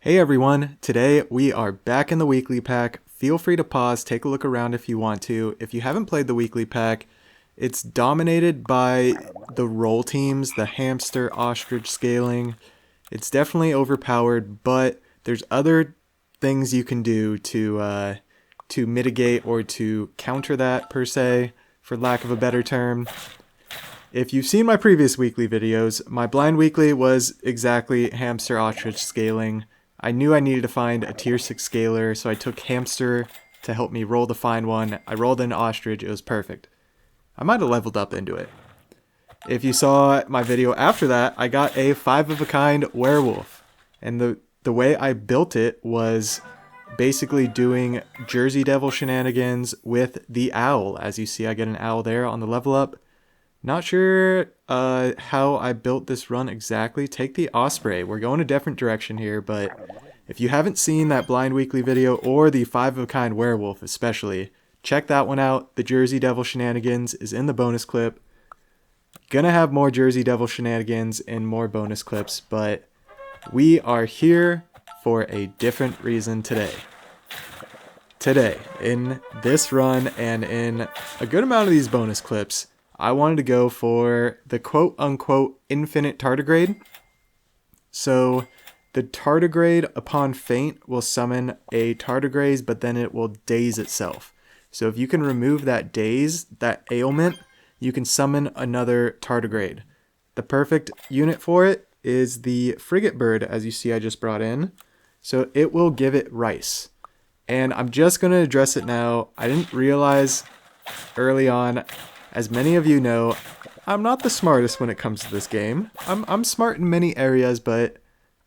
Hey everyone, today we are back in the weekly pack. Feel free to pause, take a look around if you want to. If you haven't played the weekly pack, it's dominated by the roll teams, the hamster, ostrich scaling. It's definitely overpowered, but there's other things you can do to mitigate or to counter that per se, for lack of a better term. If you've seen my previous weekly videos, my blind weekly was exactly hamster ostrich scaling. I knew I needed to find a tier 6 scaler, so I took hamster to help me roll to find one. I rolled an ostrich, it was perfect. I might have leveled up into it. If you saw my video after that, I got a 5-of-a-kind werewolf. And the way I built it was basically doing Jersey Devil shenanigans with the owl. As you see, I get an owl there on the level up. Not sure how I built this run exactly. Take the osprey. We're going a different direction here, but if you haven't seen that blind weekly video or the 5-of-a-kind werewolf especially, check that one out. The Jersey Devil shenanigans is in the bonus clip. Gonna have more Jersey Devil shenanigans and more bonus clips, but we are here for a different reason today. Today, in this run and in a good amount of these bonus clips, I wanted to go for the quote-unquote Infinite Tardigrade. So the Tardigrade, upon faint, will summon a Tardigrade, but then it will daze itself. So if you can remove that daze, that ailment, you can summon another Tardigrade. The perfect unit for it is the Frigate Bird, as you see I just brought in. So it will give it rice. And I'm just going to address it now. I didn't realize early on, as many of you know, I'm not the smartest when it comes to this game. I'm smart in many areas, but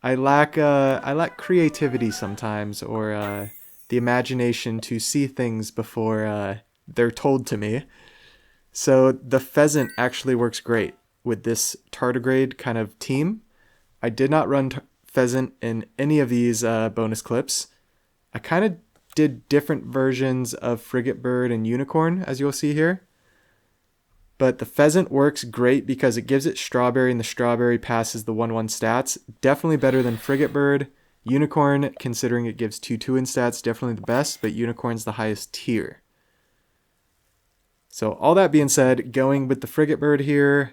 I lack creativity sometimes, or the imagination to see things before they're told to me. So the Pheasant actually works great with this Tardigrade kind of team. I did not run Pheasant in any of these bonus clips. I kind of did different versions of Frigate Bird and Unicorn, as you'll see here. But the Pheasant works great because it gives it Strawberry, and the Strawberry passes the 1/1 stats. Definitely better than Frigate Bird. Unicorn, considering it gives 2/2 in stats, definitely the best, but Unicorn's the highest tier. So all that being said, going with the Frigate Bird here,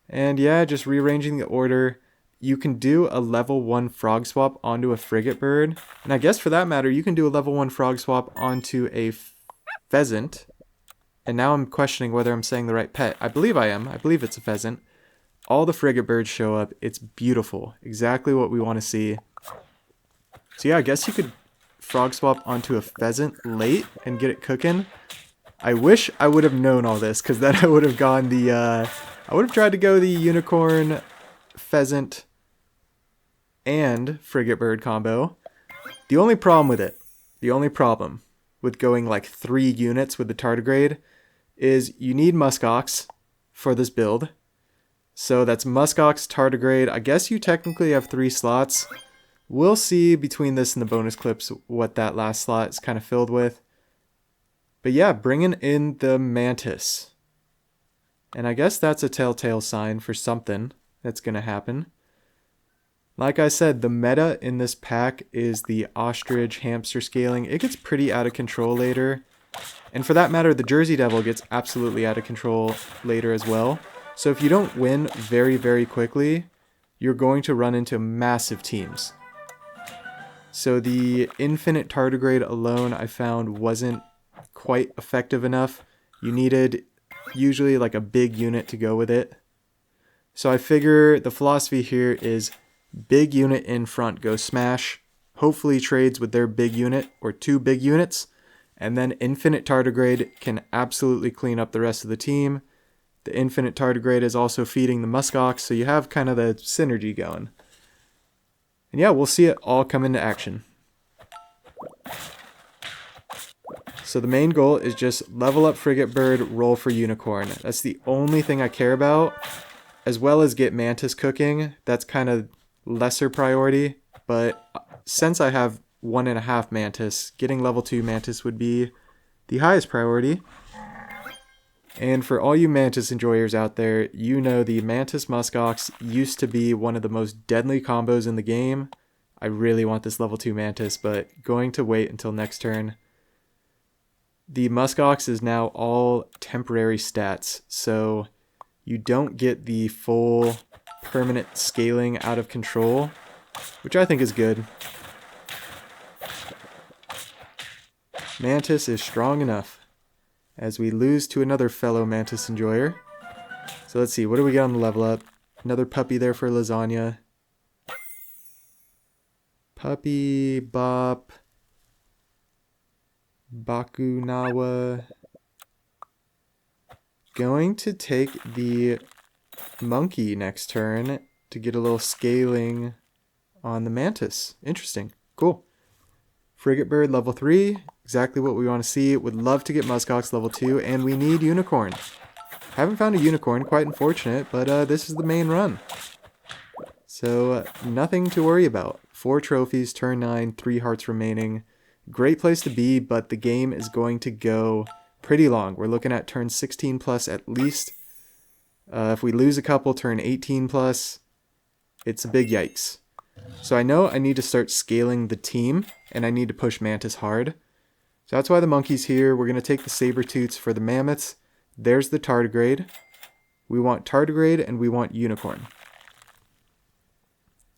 and yeah, just rearranging the order. You can do a level 1 frog swap onto a Frigate Bird, and I guess for that matter, you can do a level 1 frog swap onto a Pheasant. And now I'm questioning whether I'm saying the right pet. I believe I am. I believe it's a pheasant. All the Frigate Birds show up. It's beautiful. Exactly what we want to see. So yeah, I guess you could frog swap onto a pheasant late and get it cooking. I wish I would have known all this, because then I would have gone the... I would have tried to go the unicorn, pheasant, and Frigate Bird combo. The only problem with going like 3 units with the Tardigrade is you need Musk Ox for this build. So that's Musk Ox, Tardigrade. I guess you technically have 3 slots. We'll see between this and the bonus clips what that last slot is kind of filled with. But yeah, bringing in the Mantis. And I guess that's a telltale sign for something that's going to happen. Like I said, the meta in this pack is the ostrich hamster scaling. It gets pretty out of control later. And for that matter, the Jersey Devil gets absolutely out of control later as well. So if you don't win very, very quickly, you're going to run into massive teams. So the Infinite Tardigrade alone, I found, wasn't quite effective enough. You needed usually like a big unit to go with it. So I figure the philosophy here is big unit in front, go smash, hopefully trades with their big unit or 2 big units, and then Infinite Tardigrade can absolutely clean up the rest of the team. The Infinite Tardigrade is also feeding the Musk Ox, so you have kind of the synergy going. And yeah, we'll see it all come into action. So the main goal is just level up Frigate Bird, roll for Unicorn. That's the only thing I care about, as well as get Mantis cooking. That's kind of lesser priority, but since I have 1.5 Mantis, getting level 2 Mantis would be the highest priority. And for all you Mantis enjoyers out there, you know the Mantis Musk Ox used to be one of the most deadly combos in the game. I really want this level 2 Mantis, but going to wait until next turn. The Musk Ox is now all temporary stats, so you don't get the full permanent scaling out of control, which I think is good. Mantis is strong enough as we lose to another fellow Mantis enjoyer. So let's see, what do we got on the level up? Another puppy there for lasagna. Puppy, Bop, Bakunawa. Going to take the monkey next turn to get a little scaling on the Mantis. Interesting. Cool. Frigate Bird level 3. Exactly what we want to see. Would love to get Musk Ox level 2. And we need unicorn. Haven't found a unicorn. Quite unfortunate. But this is the main run. So nothing to worry about. 4 trophies. Turn 9. 3 hearts remaining. Great place to be. But the game is going to go pretty long. We're looking at turn 16 plus at least. If we lose a couple, turn 18 plus. It's a big yikes. So I know I need to start scaling the team, and I need to push Mantis hard. So that's why the monkey's here. We're going to take the saber-tooths for the mammoths. There's the tardigrade. We want tardigrade, and we want unicorn.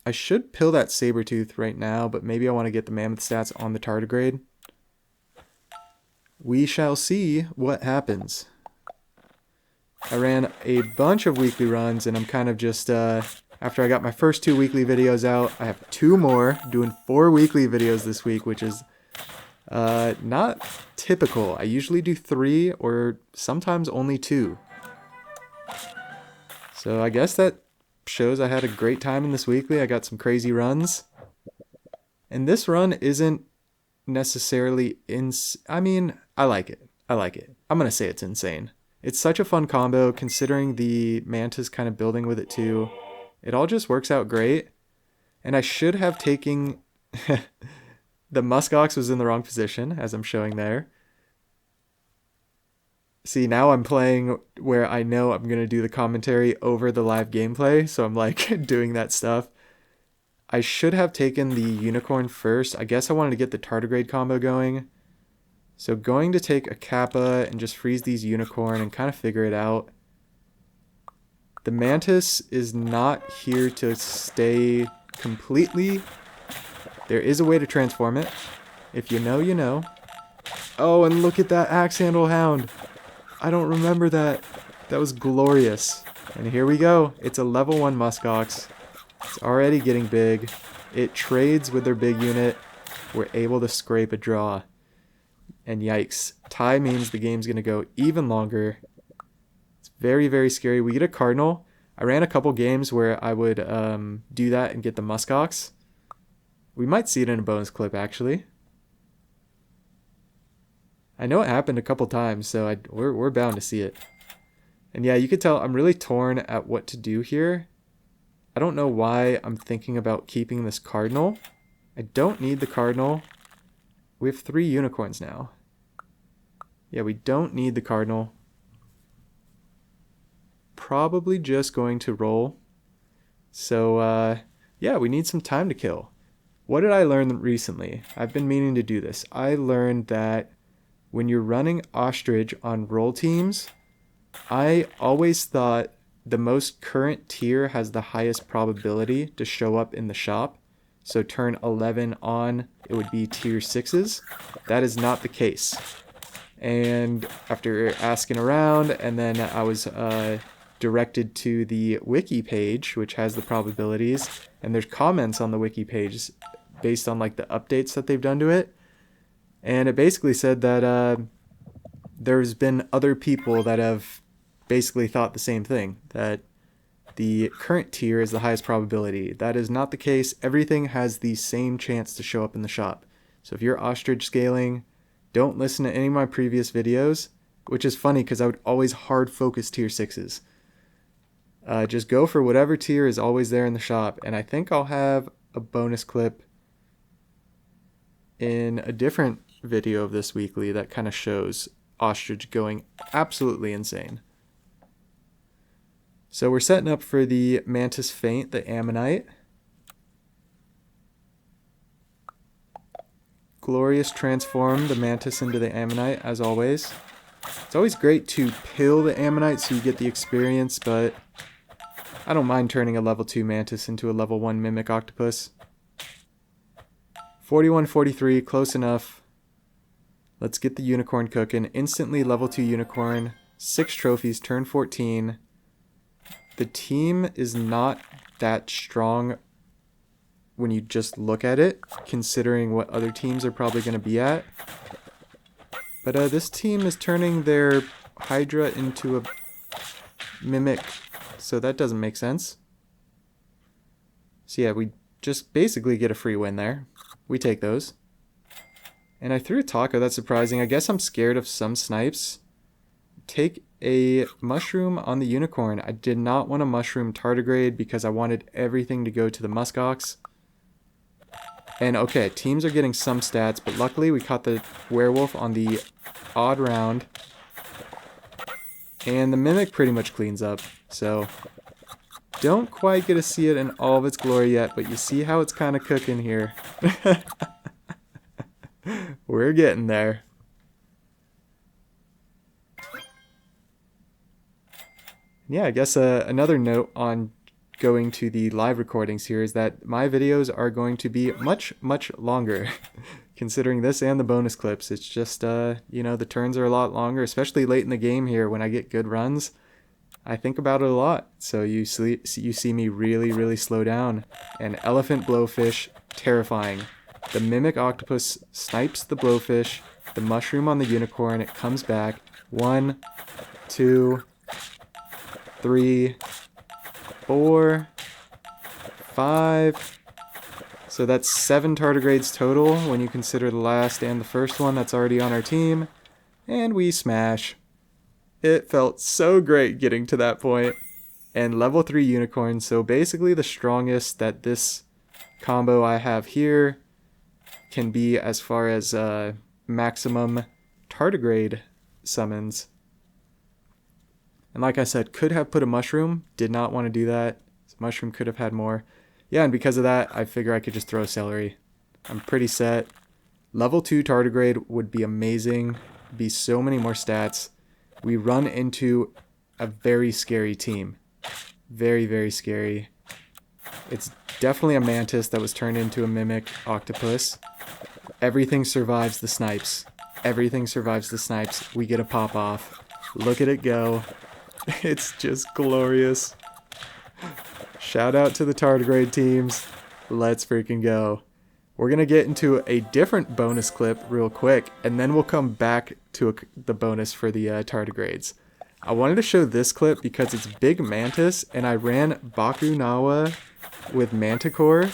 I should pill that saber-tooth right now, but maybe I want to get the mammoth stats on the tardigrade. We shall see what happens. I ran a bunch of weekly runs, and I'm kind of just... after I got my first 2 weekly videos out, I have 2 more, doing 4 weekly videos this week, which is not typical. I usually do 3 or sometimes only 2. So I guess that shows I had a great time in this weekly. I got some crazy runs. And this run isn't necessarily I mean, I like it. I like it. I'm going to say it's insane. It's such a fun combo considering the Mantis kind of building with it too. It all just works out great. And I should have taken... the Musk Ox was in the wrong position, as I'm showing there. See, now I'm playing where I know I'm going to do the commentary over the live gameplay. So I'm like doing that stuff. I should have taken the unicorn first. I guess I wanted to get the tardigrade combo going. So going to take a Kappa and just freeze these unicorn and kind of figure it out. The Mantis is not here to stay completely. There is a way to transform it. If you know, you know. Oh, and look at that axe handle hound. I don't remember that. That was glorious. And here we go. It's a level 1 Musk Ox. It's already getting big. It trades with their big unit. We're able to scrape a draw. And yikes. Tie means the game's going to go even longer. Very, very scary. We get a cardinal. I ran a couple games where I would do that and get the Musk Ox. We might see it in a bonus clip, actually. I know it happened a couple times, so we're bound to see it. And yeah, you could tell I'm really torn at what to do here. I don't know why I'm thinking about keeping this cardinal. I don't need the cardinal. We have 3 unicorns now. Yeah, we don't need the cardinal. Probably just going to roll. So, yeah, we need some time to kill. What did I learn recently? I've been meaning to do this. I learned that when you're running ostrich on roll teams, I always thought the most current tier has the highest probability to show up in the shop. So turn 11 on, it would be tier 6s. That is not the case. And after asking around, and then I was directed to the wiki page, which has the probabilities, and there's comments on the wiki page based on like the updates that they've done to it. And it basically said that there's been other people that have basically thought the same thing, that the current tier is the highest probability. That is not the case. Everything has the same chance to show up in the shop. So if you're ostrich scaling, don't listen to any of my previous videos, which is funny because I would always hard focus tier 6s. Just go for whatever tier is always there in the shop. And I think I'll have a bonus clip in a different video of this weekly that kind of shows ostrich going absolutely insane. So we're setting up for the Mantis Feint, the Ammonite. glorious transform the mantis into the ammonite, as always. It's always great to pill the ammonite so you get the experience, but I don't mind turning a level 2 mantis into a level 1 mimic octopus. 41-43, close enough. Let's get the unicorn cooking. Instantly level 2 unicorn. 6 trophies, turn 14. The team is not that strong when you just look at it, considering what other teams are probably going to be at. But this team is turning their Hydra into a mimic, so that doesn't make sense. So yeah, we just basically get a free win there. We take those. And I threw a taco, that's surprising. I guess I'm scared of some snipes. Take a mushroom on the unicorn. I did not want a mushroom tardigrade because I wanted everything to go to the musk ox. And okay, teams are getting some stats, but luckily we caught the werewolf on the odd round. And the mimic pretty much cleans up, so don't quite get to see it in all of its glory yet, but you see how it's kind of cooking here. We're getting there. Yeah, I guess another note on going to the live recordings here is that my videos are going to be much, much longer. Considering this and the bonus clips, it's just, you know, the turns are a lot longer, especially late in the game here when I get good runs. I think about it a lot, so you see me really, really slow down. And elephant blowfish, terrifying. The mimic octopus snipes the blowfish, the mushroom on the unicorn, it comes back. 1, 2, 3, 4, 5. So that's 7 tardigrades total when you consider the last and the first one that's already on our team. And we smash. It felt so great getting to that point. And level 3 unicorn, so basically the strongest that this combo I have here can be as far as maximum tardigrade summons. And like I said, could have put a mushroom, did not want to do that. So mushroom could have had more. Yeah, and because of that, I figure I could just throw celery. I'm pretty set. Level 2 tardigrade would be amazing. Be so many more stats. We run into a very scary team. Very, very scary. It's definitely a mantis that was turned into a mimic octopus. Everything survives the snipes. Everything survives the snipes. We get a pop off. Look at it go. It's just glorious. Shout out to the tardigrade teams. Let's freaking go. We're going to get into a different bonus clip real quick, and then we'll come back to the bonus for the tardigrades. I wanted to show this clip because it's Big Mantis, and I ran Bakunawa with Manticore.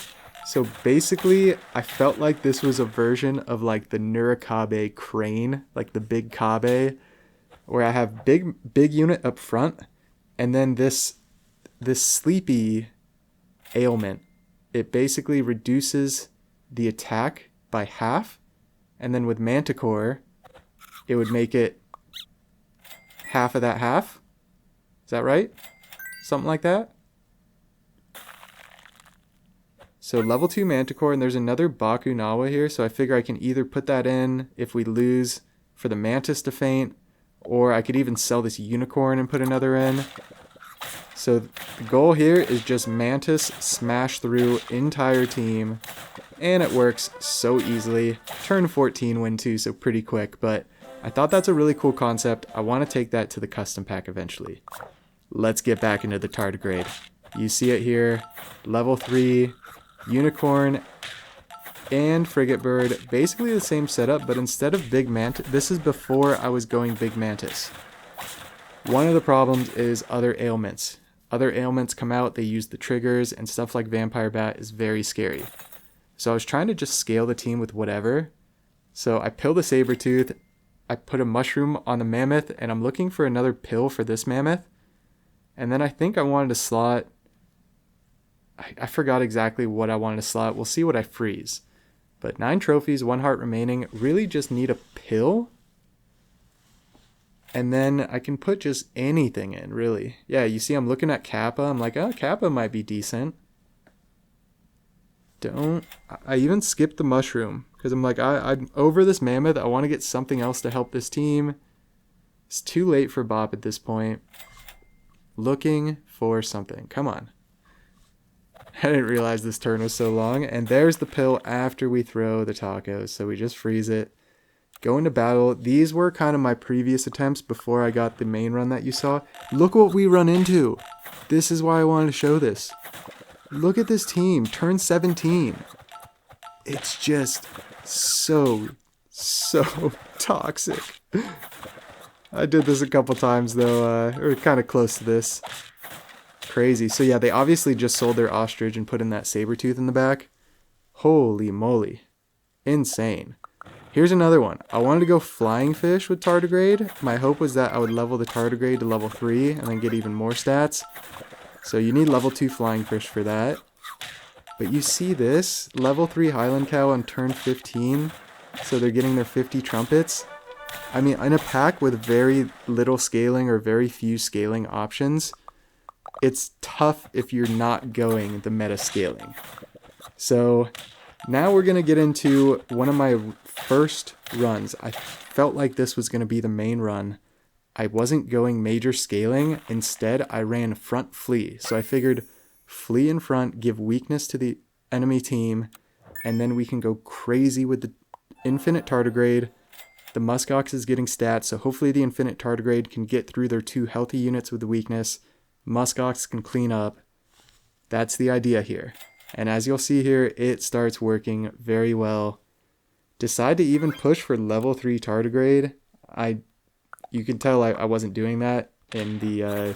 So basically, I felt like this was a version of like the Nurikabe crane, like the big Kabe, where I have big unit up front, and then this sleepy ailment. It basically reduces the attack by half, and then with Manticore, it would make it half of that half. Is that right? Something like that? So level 2 Manticore, and there's another Bakunawa here, so I figure I can either put that in if we lose for the Mantis to faint, or I could even sell this Unicorn and put another in. So the goal here is just Mantis smash through entire team, and it works so easily. Turn 14 win too, so pretty quick, but I thought that's a really cool concept. I want to take that to the custom pack eventually. Let's get back into the tardigrade. You see it here, level 3, Unicorn, and Frigate Bird. Basically the same setup, but instead of Big Mantis, this is before I was going Big Mantis. One of the problems is other ailments. Other ailments come out, they use the triggers, and stuff like Vampire Bat is very scary. So I was trying to just scale the team with whatever. So I pilled the Sabertooth, I put a mushroom on the mammoth, and I'm looking for another pill for this mammoth. And then I think I wanted to slot... I forgot exactly what I wanted to slot. We'll see what I freeze. But 9 trophies, 1 heart remaining. Really just need a pill. And then I can put just anything in, really. Yeah, you see I'm looking at Kappa. I'm like, oh, Kappa might be decent. Don't... I even skipped the mushroom. Because I'm like, I'm over this mammoth. I want to get something else to help this team. It's too late for Bob at this point. Looking for something. Come on. I didn't realize this turn was so long. And there's the pill after we throw the tacos. So we just freeze it. Go into battle. These were kind of my previous attempts before I got the main run that you saw. Look what we run into. This is why I wanted to show this. Look at this team. Turn 17. It's just so toxic. I did this a couple times though. Or kind of close to this. Crazy. So yeah, they obviously just sold their ostrich and put in that saber tooth in the back. Holy moly. Insane. Here's another one. I wanted to go flying fish with tardigrade. My hope was that I would level the tardigrade to level 3 and then get even more stats. So you need level 2 flying fish for that. But you see this? Level 3 Highland Cow on turn 15. So they're getting their 50 trumpets. I mean, in a pack with very little scaling or very few scaling options, it's tough if you're not going the meta scaling. So now we're going to get into one of my first runs. I felt like this was going to be the main run. I wasn't going major scaling. Instead, I ran front flee. So I figured flee in front, give weakness to the enemy team, and then we can go crazy with the Infinite Tardigrade. The Musk Ox is getting stats, so hopefully the Infinite Tardigrade can get through their 2 healthy units with the weakness. Musk Ox can clean up. That's the idea here. And as you'll see here, it starts working very well. Decide to even push for level 3 tardigrade. You can tell I wasn't doing that in the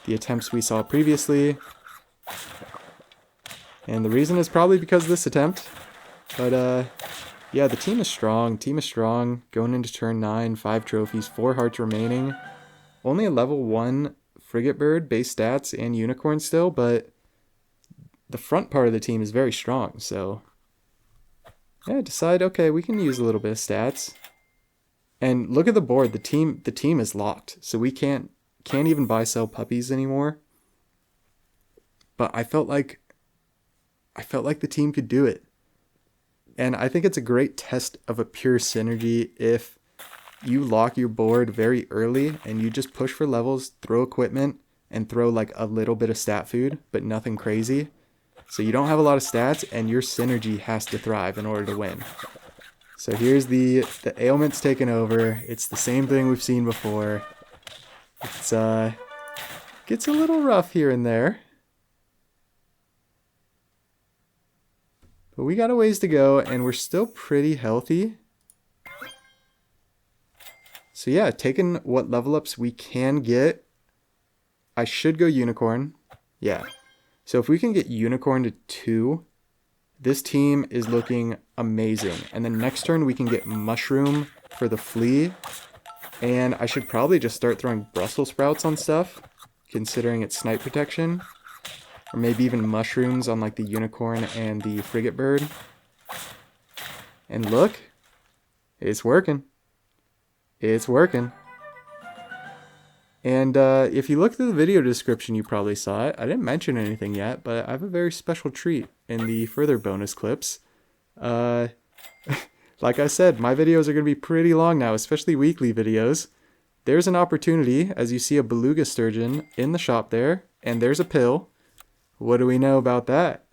attempts we saw previously. And the reason is probably because of this attempt. But yeah, the team is strong. Team is strong. Going into turn 9, 5 trophies, 4 hearts remaining. Only a level 1 Frigate Bird, base stats, and unicorn still, but the front part of the team is very strong, so yeah, decide, okay, we can use a little bit of stats. And look at the board, the team is locked, so we can't even buy sell puppies anymore. But I felt like the team could do it. And I think it's a great test of a pure synergy if you lock your board very early and you just push for levels, throw equipment, and throw like a little bit of stat food, but nothing crazy. So you don't have a lot of stats, and your synergy has to thrive in order to win. So here's the ailment's taken over. It's the same thing we've seen before. It's gets a little rough here and there. But we got a ways to go, and we're still pretty healthy. So yeah, taking what level ups we can get. I should go unicorn. Yeah. So if we can get unicorn to 2, this team is looking amazing. And then next turn we can get mushroom for the flea. And I should probably just start throwing Brussels sprouts on stuff, considering it's snipe protection. Or maybe even mushrooms on like the unicorn and the frigate bird. And look, it's working. It's working. And if you look through the video description, you probably saw it. I didn't mention anything yet, but I have a very special treat in the further bonus clips. Like I said, my videos are going to be pretty long now, especially weekly videos. There's an opportunity, as you see a beluga sturgeon in the shop there, and there's a pill. What do we know about that?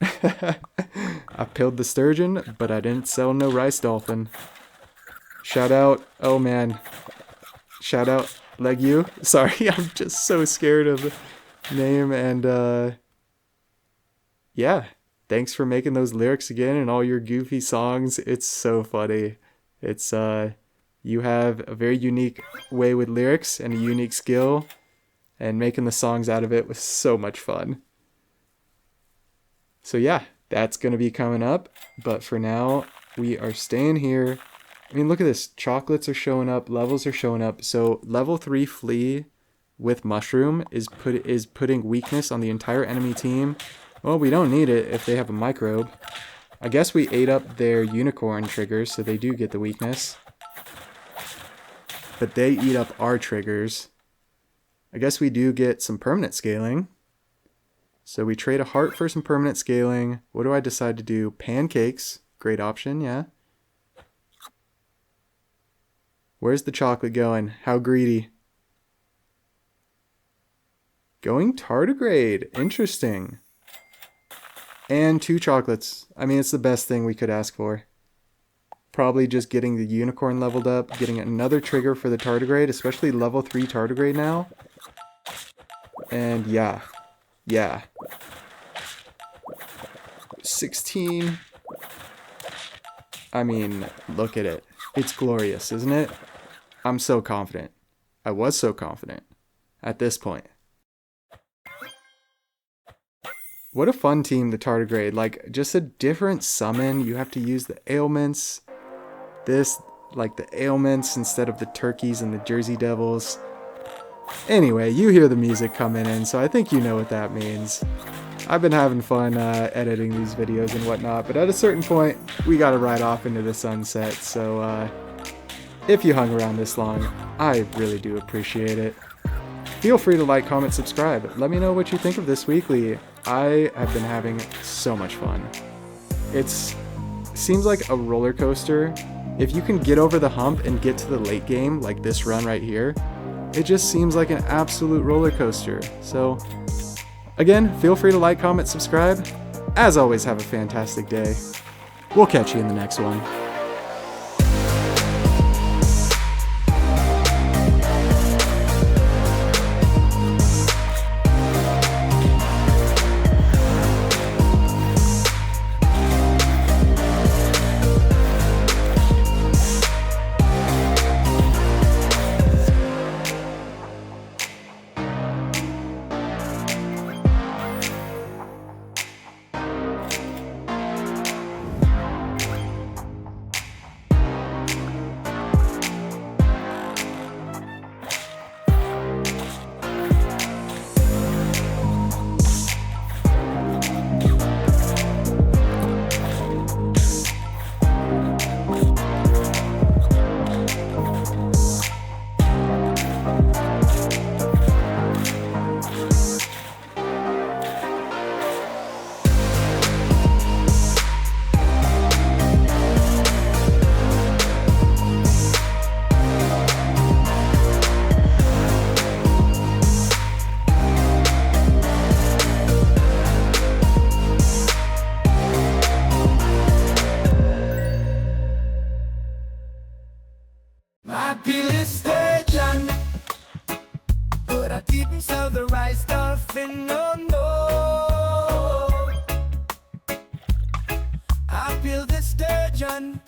I pilled the sturgeon, but I didn't sell no rice dolphin. Shout out, oh man. Shout out, Leg You. Sorry, I'm just so scared of the name. And yeah, thanks for making those lyrics again and all your goofy songs. It's so funny. It's you have a very unique way with lyrics and a unique skill, and making the songs out of it was so much fun. So yeah, that's going to be coming up. But for now, we are staying here. I mean, look at this. Chocolates are showing up. Levels are showing up. So level 3 flea with mushroom is putting weakness on the entire enemy team. Well, we don't need it if they have a microbe. I guess we ate up their unicorn triggers, so they do get the weakness. But they eat up our triggers. I guess we do get some permanent scaling. So we trade a heart for some permanent scaling. What do I decide to do? Pancakes. Great option, yeah. Where's the chocolate going? How greedy. Going tardigrade. Interesting. And 2 chocolates. I mean, it's the best thing we could ask for. Probably just getting the unicorn leveled up, getting another trigger for the tardigrade, especially level 3 tardigrade now. And yeah. 16. I mean, look at it. It's glorious, isn't it? I'm so confident. I was so confident at this point. What a fun team, the tardigrade. Like, just a different summon. You have to use the ailments. This, like the ailments instead of the turkeys and the Jersey Devils. Anyway, you hear the music coming in, so I think you know what that means. I've been having fun editing these videos and whatnot, but at a certain point, we gotta ride off into the sunset, so if you hung around this long, I really do appreciate it. Feel free to like, comment, subscribe. Let me know what you think of this weekly. I have been having so much fun. It seems like a roller coaster. If you can get over the hump and get to the late game, like this run right here, it just seems like an absolute roller coaster. So, again, feel free to like, comment, subscribe. As always, have a fantastic day. We'll catch you in the next one. Pilled the Sturgeon, but I didn't sell the right stuff in no. I peeled the sturgeon,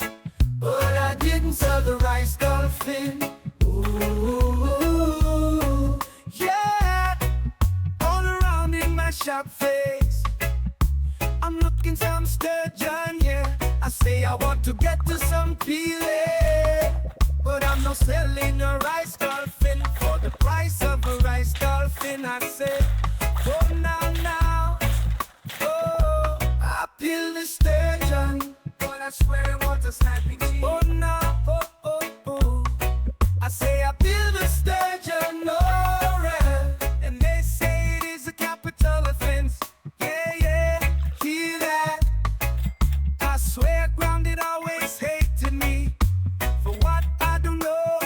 but I didn't sell the right stuff in. Ooh, yeah, all around in my shop face, I'm looking some sturgeon, yeah. I say I want to get to some peeling, but I'm not selling a rice dolphin for the price of a rice dolphin. I say, oh now, oh, I peeled the sturgeon, but I swear it was a snapping cheese. Oh now, oh, I say I peeled the sturgeon, alright, and they say it is a capital offense. Yeah, hear that? I swear grounded always hated me for what I don't know.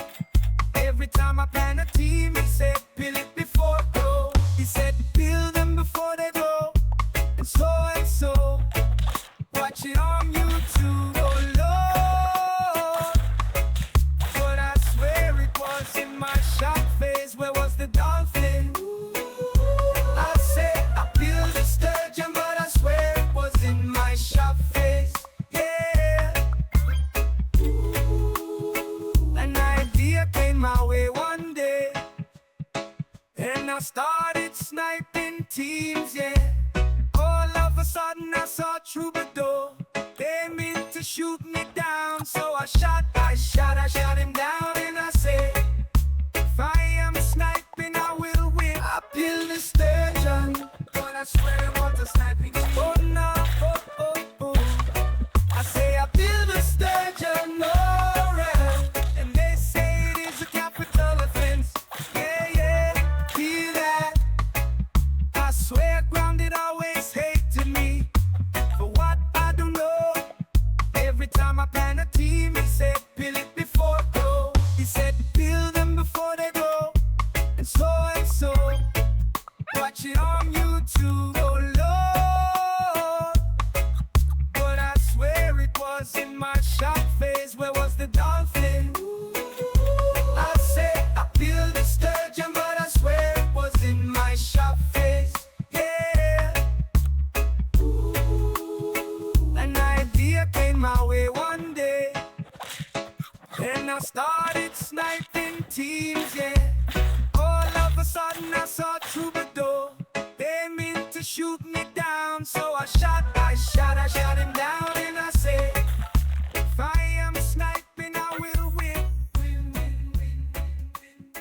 Every time I plan a team, he said, peel it before go. He said, peel them before they go. And so, watch it on YouTube, oh Lord. But I swear it was in my shop phase. Where was the dolphin? I said, I peeled the sturgeon, but I swear it was in my shop phase. Yeah. An idea came my way one day, and I started sniping teams, yeah. All of a sudden I saw Troubadour. They meant to shoot me down, so I shot him down, and I say, if I am sniping, I will win. I peeled the sturgeon, but I swear it was a sniping. Oh no, oh. I say I peeled the sturgeon, alright, and they say it is a capital offense. Yeah, hear that? I swear grounded all team, he said, "Pill it before go." He said, "Pill them before they go." And so, watch it on YouTube, oh Lord. But I swear it was in my shop phase. Where was the dolphin? I said I peeled the sturgeon, but I swear it was in my shop phase. Yeah. An idea came my way one day, and I started sniping teams, yeah. All of a sudden I saw Troubadour. They meant to shoot me down, so I shot him down, and I said, if I am sniping, I will win. Win, win, win, win, win.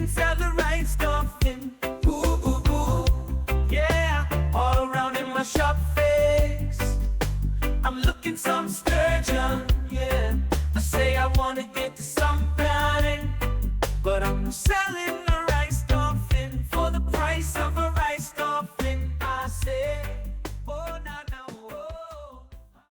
didn't sell the right stuff in. Ooh, ooh, ooh, yeah, all around in my shop face. I'm looking some sturgeon, yeah. I say I wanna get to some planning, but I'm selling